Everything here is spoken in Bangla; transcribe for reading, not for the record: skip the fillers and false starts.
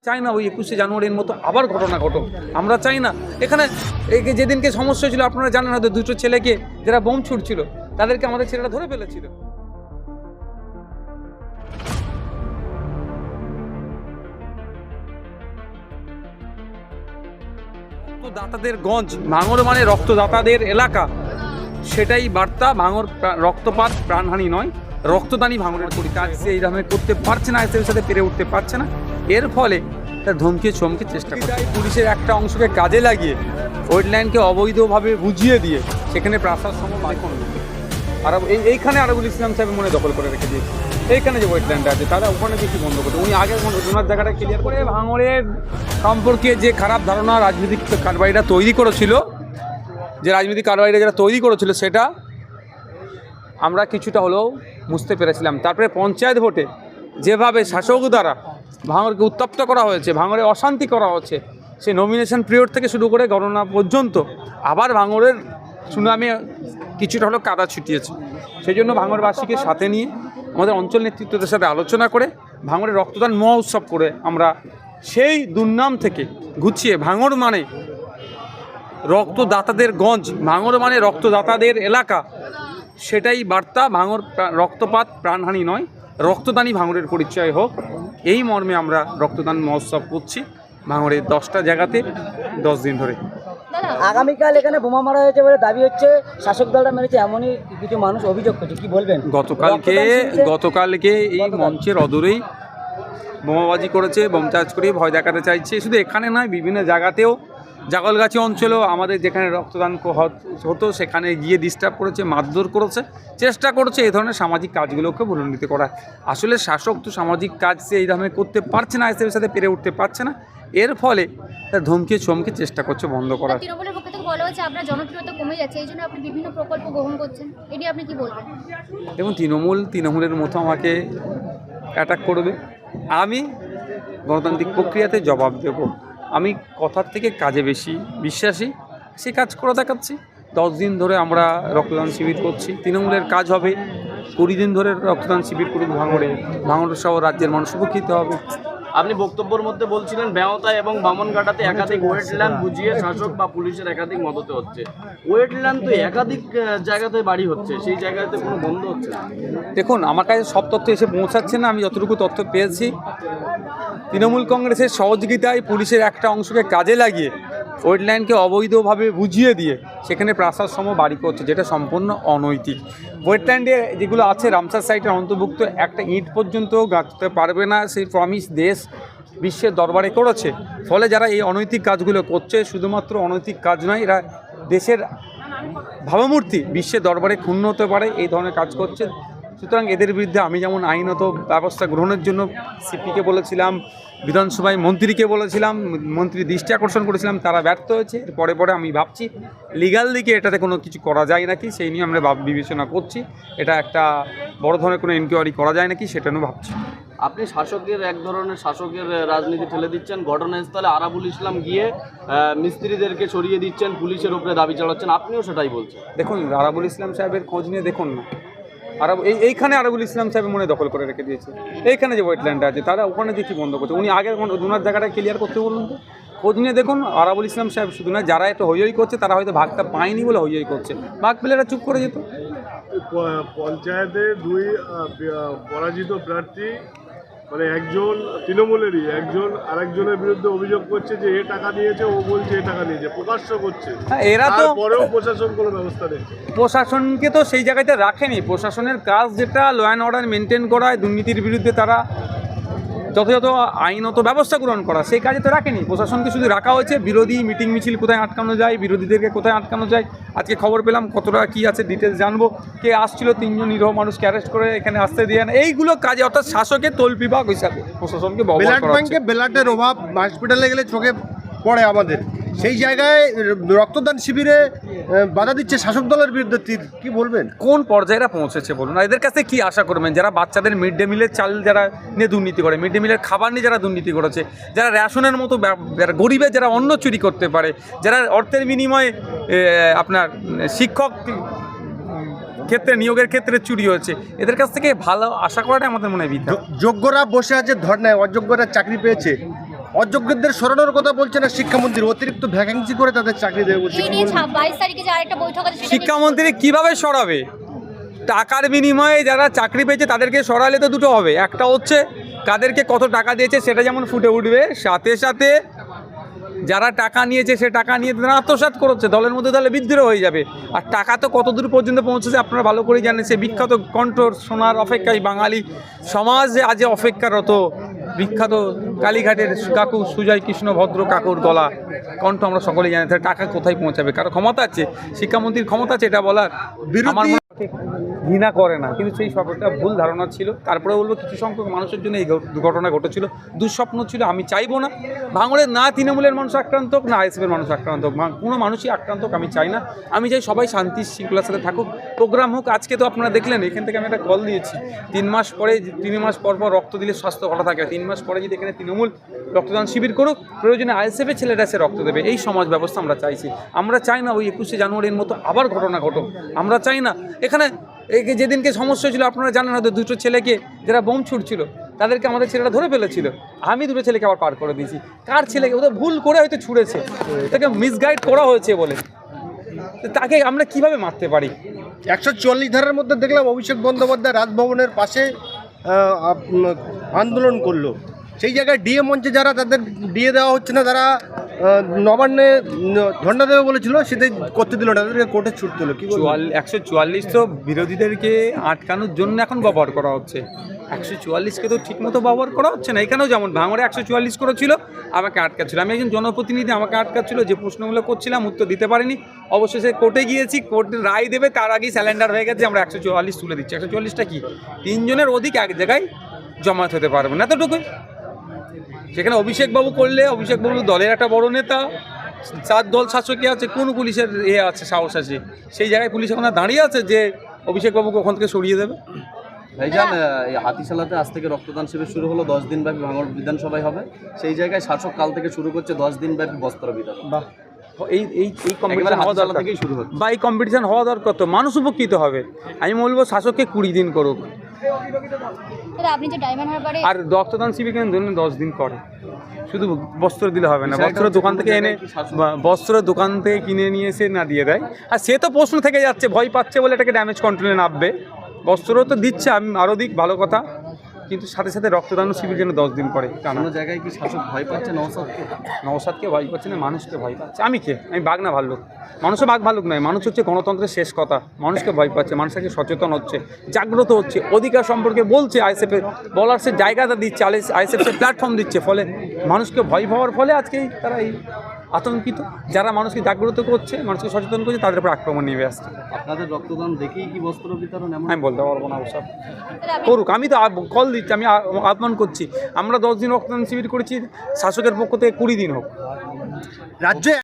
চাই না ওই 21শে জানুয়ারির মতো আবার ঘটনা ঘটুক। আমরা চাই না এখানে যেদিনকে সমস্যা ছিল আপনারা জানেন হয়তো, দুটো ছেলেকে যারা বোম ছুটছিল তাদেরকে আমাদের ছেলেরা ধরে ফেলেছিল। রক্তদাতাদের গঞ্জ, ভাঙড় মানে রক্তদাতাদের এলাকা, সেটাই বার্তা। ভাঙড় রক্তপাত প্রাণহানি নয়, রক্তদানই ভাঙড়ের করি। কাজ সে এইভাবে করতে পারছে না, এসের সাথে পেরে উঠতে পারছে না, এর ফলে তার ধমকে চমকে চেষ্টা করে পুলিশের একটা অংশকে কাজে লাগিয়ে ওয়েটল্যান্ডকে অবৈধভাবে বুঝিয়ে দিয়ে সেখানে প্রাসাদ সমবায় আর এইখানে আরাবুল ইসলাম সাহেব মনে দখল করে রেখে দিয়েছে। এইখানে যে ওয়েটল্যান্ড আছে তারা ওখানে বেশি বন্ধ করছে। উনি আগে ওনার জায়গাটা ক্লিয়ার করে ভাঙড়ের সম্পর্কে যে খারাপ ধারণা রাজনৈতিক কারবারিরা তৈরি করেছিল, যারা তৈরি করেছিল সেটা আমরা কিছুটা হলেও বুঝতে পেরেছিলাম। তারপরে পঞ্চায়েত ভোটে যেভাবে শাসক দ্বারা ভাঙড়কে উত্তপ্ত করা হয়েছে, ভাঙড়ে অশান্তি করা হচ্ছে, সে নমিনেশন পিরিয়ড থেকে শুরু করে গণনা পর্যন্ত আবার ভাঙড়ের সুনামে কিছুটা হলেও কাদা ছুটিয়েছে। সেই জন্য ভাঙড়বাসীকে সাথে নিয়ে আমাদের অঞ্চল নেতৃত্বদের সাথে আলোচনা করে ভাঙড়ের রক্তদান মহোৎসব করে আমরা সেই দুর্নাম থেকে গুছিয়ে ভাঙড় মানে রক্তদাতাদের গঞ্জ, ভাঙড় মানে রক্তদাতাদের এলাকা, সেটাই বার্তা। ভাঙড় রক্তপাত প্রাণহানি নয়, রক্তদানই ভাঙড়ের পরিচয় হোক, এই মর্মে আমরা রক্তদান মহোৎসব করছি ভাঙড়ের 10টা জায়গাতে 10 দিন ধরে। আগামীকাল এখানে বোমা মারা হয়েছে বলে দাবি হচ্ছে, শাসক দলটা মেরেছে এমনই কিছু মানুষ অভিযোগ করছে, কি বলবেন? গতকালকে এই মঞ্চের অদূরেই বোমাবাজি করেছে, বোমচার্জ করে ভয় দেখাতে চাইছে। শুধু এখানে নয়, বিভিন্ন জায়গাতেও জাগলগাছি অঞ্চলেও আমাদের যেখানে রক্তদান হতো সেখানে গিয়ে ডিস্টার্ব করেছে, মারধর করেছে, চেষ্টা করছে এই ধরনের সামাজিক কাজগুলোকে ভুলণ্ডিত করা। আসলে শাসক তো সামাজিক কাজ সে এই ধরনের করতে পারছে না, এসের সাথে পেরে উঠতে পারছে না, এর ফলে তার ধমকে চমকে চেষ্টা করছে বন্ধ করার। তৃণমূলের পক্ষ থেকে বলা হচ্ছে আপনার জনপ্রিয়তা কমে যাচ্ছে, এই জন্য আপনি বিভিন্ন প্রকল্প গ্রহণ করছেন, এটি আপনি কি বলবেন? দেখুন, তৃণমূলের মতো আমাকে অ্যাটাক করবে, আমি গণতান্ত্রিক প্রক্রিয়াতে জবাব দেব। আমি কথার থেকে কাজে বেশি বিশ্বাসী, সে কাজ করে দেখাচ্ছি। 10 দিন ধরে আমরা রক্তদান শিবির করছি, তৃণমূলের কাজ হবে 20 দিন ধরে রক্তদান শিবির করুক ভাঙড় সহ রাজ্যের মানুষ উপকৃত হবে। আপনি বক্তব্যের মধ্যে বলছিলেন বেওতায় এবং বামনঘাটাতে একাধিক ওয়েটল্যান্ড বুঝিয়ে শাসক বা পুলিশের একাধিক মদতে হচ্ছে। ওয়েটল্যান্ড তো একাধিক জায়গাতে বাড়ি হচ্ছে, সেই জায়গাতে কোনো বন্ধ হচ্ছে না। দেখুন, আমার কাছে সব তথ্য এসে পৌঁছাচ্ছে না। আমি যতটুকু তথ্য পেয়েছি, তৃণমূল কংগ্রেসের সহযোগিতায় পুলিশের একটা অংশকে কাজে লাগিয়ে ওয়েটল্যান্ডকে অবৈধভাবে বুঝিয়ে দিয়ে সেখানে প্রাসাদ সম বাড়ি করছে, যেটা সম্পূর্ণ অনৈতিক। ওয়েটল্যান্ডে যেগুলো আছে রামসার সাইটের অন্তর্ভুক্ত, একটা ইট পর্যন্ত গাঁথতে পারবে না, সেই প্রমিস দেশ বিশ্বের দরবারে করেছে। ফলে যারা এই অনৈতিক কাজগুলো করছে, শুধুমাত্র অনৈতিক কাজ নয়, এরা দেশের ভাবমূর্তি বিশ্বের দরবারে ক্ষুণ্ণ হতে পারে, এই ধরনের কাজ করছে। সুতরাং এদের বিরুদ্ধে আমি যেমন আইনত ব্যবস্থা গ্রহণের জন্য সিপিকে বলেছিলাম, বিধানসভায় মন্ত্রীকে বলেছিলাম, মন্ত্রী দৃষ্টি আকর্ষণ করেছিলাম, তারা ব্যর্থ হয়েছে। পরে আমি ভাবছি লিগ্যাল দিকে এটাতে কোনো কিছু করা যায় নাকি, সেই নিয়ে আমরা বিবেচনা করছি। এটা একটা বড় ধরনের কোনো এনকোয়ারি করা যায় নাকি, সেটা নিয়ে ভাবছি। আপনি এক ধরনের শাসকের রাজনীতি ঠেলে দিচ্ছেন, ঘটনাস্থলে আরাবুল ইসলাম গিয়ে মিস্ত্রিদেরকে সরিয়ে দিচ্ছেন, পুলিশের উপরে দাবি চালাচ্ছেন, আপনিও সেটাই বলছেন। দেখুন, আরাবুল ইসলাম সাহেবের খোঁজ নিয়ে দেখুন না, এইখানে আরাবুল ইসলাম সাহেব মনে দখল করে রেখে দিয়েছে। এইখানে যে ওয়েটল্যান্ড আছে তারা ওখানে দেখি বন্ধ করছে। উনি আগে ওনার জায়গাটা ক্লিয়ার করতে বলুন তো। খোঁজ নিয়ে দেখুন, আরাবুল ইসলাম সাহেব শুধু না, যারা একটু হইই করছে তারা হয়তো ভাগটা পায়নি বলে হইই করছে, ভাগ পেলে এরা চুপ করে যেত। পঞ্চায়েতে 2 পরাজিত প্রার্থী, মানে একজন তৃণমূলেরই, একজন আরেকজনের বিরুদ্ধে অভিযোগ করছে যে এ টাকা নিয়েছে, ও বলছে এ টাকা নিয়েছে, প্রকাশ্য করছে। এরা তো পরেও প্রশাসন কোনো ব্যবস্থা নেই। প্রশাসনকে তো সেই জায়গাতে রাখেনি। প্রশাসনের কাজ যেটা ল অ্যান্ড অর্ডার মেনটেন করা, দুর্নীতির বিরুদ্ধে তারা যথাযথ আইনত ব্যবস্থা গ্রহণ করা, সেই কাজে তো রাখেনি। প্রশাসনকে শুধু রাখা হয়েছে বিরোধী মিটিং মিছিল কোথায় আটকানো যায়, বিরোধীদেরকে কোথায় আটকানো যায়। আজকে খবর পেলাম, কতটা কী আছে ডিটেলস জানবো। কে আসছিল, 3 জন নিরীহ মানুষকে অ্যারেস্ট করে এখানে আসতে দিয়ে না, এইগুলো কাজে, অর্থাৎ শাসকের তল্পিবাগ হিসাবে প্রশাসনকে ব্যবহার করা হচ্ছে। ব্লাডের অভাব, হসপিটালে গেলে চোখে পড়ে আমাদের, সেই জায়গায় রক্তদান শিবিরে বাধা দিচ্ছে শাসক দলের বিরুদ্ধে, কি বলবেন? কোন পর্যায়েরা পৌঁছেছে বলুন? এদের কাছে কি আশা করবেন? যারা বাচ্চাদের মিড ডে মিলের চাল যারা নিয়ে দুর্নীতি করে, মিড ডে মিলের খাবার নিয়ে যারা দুর্নীতি করেছে, যারা রেশনের মতো, যারা গরিবের যারা অন্ন চুরি করতে পারে, যারা অর্থের বিনিময়ে আপনার শিক্ষক ক্ষেত্রে নিয়োগের ক্ষেত্রে চুরি হয়েছে, এদের কাছ থেকে ভালো আশা করাটাই আমাদের মনে হয় বৃথা। যোগ্যরা বসে আছে ধর্নায়, অযোগ্যরা চাকরি পেয়েছে, অযোগ্যদের সরানোর কথা বলছে না শিক্ষামন্ত্রী, অতিরিক্ত ভ্যাকেন্সি করে তাদের চাকরি দেবে বলছে। এই নিয়ে 22 তারিখে যে আরেকটা বৈঠক আছে সেটা শিক্ষামন্ত্রী কিভাবে সরাবে? টাকার বিনিময়ে যারা চাকরি পেয়েছে তাদেরকে সরালে তো দুটো হবে, একটা হচ্ছে কাদেরকে কত টাকা দিয়েছে সেটা যেমন ফুটে উঠবে, সাথে সাথে যারা টাকা নিয়েছে সে টাকা নিয়ে তারা আত্মসাৎ করছে, দলের মধ্যে তাহলে বিদ্রোহ হয়ে যাবে। আর টাকা তো কত দূর পর্যন্ত পৌঁছেছে আপনারা ভালো করেই জানেন। সে বিখ্যাত কণ্ঠ শোনার অপেক্ষায় বাঙালি সমাজ যে আজ অপেক্ষারত বিখ্যাত কালীঘাটের কাকু সুজয় কৃষ্ণ ভদ্র কাকুর গলা কণ্ঠ আমরা সকলেই জানি। তাহলে টাকা কোথায় পৌঁছাবে? কারো ক্ষমতা আছে, শিক্ষামন্ত্রীর ক্ষমতা আছে এটা বলার। আমার মনে হয় ঘৃণা করে না, কিন্তু সেই সবটা ভুল ধারণা ছিল। তারপরে বলবো কিছু সংখ্যক মানুষের জন্য এই দুর্ঘটনা ঘটেছিল, দুঃস্বপ্ন ছিল। আমি চাইবো না ভাঙড়ের না তৃণমূলের মানুষ আক্রান্ত হোক, না আইএসএফের মানুষ আক্রান্ত হোক, কোনো মানুষই আক্রান্ত হোক আমি চাই না। আমি চাই সবাই শান্তি শৃঙ্খলার সাথে থাকুক, প্রোগ্রাম হোক। আজকে তো আপনারা দেখলেন এখান থেকে আমি একটা কল দিয়েছি, 3 মাস পরে 3 মাস পর পর রক্ত দিলে স্বাস্থ্য ভালো থাকে। 3 মাস পরে যদি এখানে তৃণমূল রক্তদান শিবির করুক, প্রয়োজনে আইএসএফের ছেলেরা এসে রক্ত দেবে। এই সমাজ ব্যবস্থা আমরা চাইছি। আমরা চাই না ওই 21শে জানুয়ারির মতো আবার ঘটনা ঘটুক। আমরা চাই না এখানে যেদিনকে সমস্যা ছিল আপনারা জানেন হয়তো, 2টো ছেলেকে যারা বোম ছুটছিল তাদেরকে আমাদের ছেলেরা ধরে ফেলেছিল। আমি 2টো ছেলেকে আবার পার করে দিয়েছি। কার ছেলেকে? ওদের ভুল করে হয়তো ছুড়েছে, তাকে মিসগাইড করা হয়েছে বলে। তাকে আমরা কিভাবে মারতে পারি? 144 ধারার মধ্যে দেখলাম অভিষেক বন্দ্যোপাধ্যায় রাজভবনের পাশে আন্দোলন করলো। সেই জায়গায় ডিএ মঞ্চে যারা তাদের ডিএ দেওয়া হচ্ছে না, তারা নবান্নে ধর্ণা দেবে বলেছিল, সেটাই করতে দিল না, তাদেরকে কোর্টে ছুটতে হলো। কি 144 তো বিরোধীদেরকে আটকানোর জন্য এখন ব্যবহার করা হচ্ছে। 144কে তো ঠিকমতো ব্যবহার করা হচ্ছে না। এখানেও যেমন ভাঙড়ে 144 করেছিল, আমাকে আটকাচ্ছিল। আমি একজন জনপ্রতিনিধি, আমাকে আটকাচ্ছিল। যে প্রশ্নগুলো করছিলাম উত্তর দিতে পারিনি। অবশেষে কোর্টে গিয়েছি, কোর্টের রায় দেবে, তার আগেই স্যালেন্ডার হয়ে গেছে। আমরা 144 তুলে দিচ্ছি। 144টা কি? 3 জনের অধিক এক জায়গায় জমায়েত হতে পারবে না, এতটুকুই। সেখানে অভিষেকবাবু করলে, অভিষেকবাবু দলের একটা বড় নেতা, 4 দল শাসকই আছে, কোন পুলিশের আছে সাহস আছে? সেই জায়গায় পুলিশ এখন দাঁড়িয়ে আছে যে অভিষেকবাবুকে ওখান থেকে সরিয়ে দেবে। ভাইজান, এই হাতিশালাতে আজ থেকে রক্তদান শিবির শুরু হলো, 10 দিন ব্যাপী ভাঙড় বিধানসভায় হবে। সেই জায়গায় শাসক কাল থেকে শুরু করছে 10 দিন ব্যাপী বস্ত্র বিতরণ। বাহ, এই কম্পিটিশন হওয়া দরকার থেকেই শুরু হচ্ছে। বা এই কম্পিটিশন হওয়া দরকার, তো মানুষ উপকৃত হবে। আমি বলবো শাসককে 20 দিন করুক। দাদা আপনি যে ডায়মন্ড হারবারে আর রক্তদান শিবির কেন ধরুন 10 দিন করে, শুধু বস্ত্র দিলে হবে না। বস্ত্র দোকান থেকে এনে, বস্ত্র দোকান থেকে কিনে নিয়ে এসে না দিয়ে দেয়। আর সে তো প্রশ্ন থেকে যাচ্ছে, ভয় পাচ্ছে বলে এটাকে ড্যামেজ কন্ট্রোলে নামবে। বস্ত্র তো দিচ্ছে, আমি আরও দিক, ভালো কথা, কিন্তু সাথে সাথে রক্তদান শিবির যেন 10 দিন করে। কোনো জায়গায় কি শাসক ভয় পাচ্ছে নওশাদকে? নওশাদকে ভয় পাচ্ছে না, মানুষকে ভয় পাচ্ছে। আমি কে? আমি বাঘ না ভাল্লুক? মানুষও বাঘ ভাল্লুক নয়। মানুষ হচ্ছে গণতন্ত্রের শেষ কথা। মানুষকে ভয় পাচ্ছে, মানুষকে সচেতন হচ্ছে, জাগ্রত হচ্ছে, অধিকার সম্পর্কে বলছে। আইএসএফের বলার সে জায়গাটা দিচ্ছে, আইএসএফ সে প্ল্যাটফর্ম দিচ্ছে। ফলে মানুষকে ভয় পাওয়ার ফলে আজকেই তারা এই আতঙ্কিত। যারা মানুষকে জাগ্রত করছে, মানুষকে সচেতন করছে, তাদের উপর আক্রমণ নেমে আসছে। আপনাদের রক্তদান দেখেই কি বস্ত্র বিতরণ এমন? আমি বলতে পারবো না ওসব, করুক। আমি তো কল দিচ্ছি, আমি আহ্বান করছি। আমরা 10 দিন রক্তদান শিবির করেছি, শাসকের পক্ষ থেকে 20 দিন হোক। রাজ্যে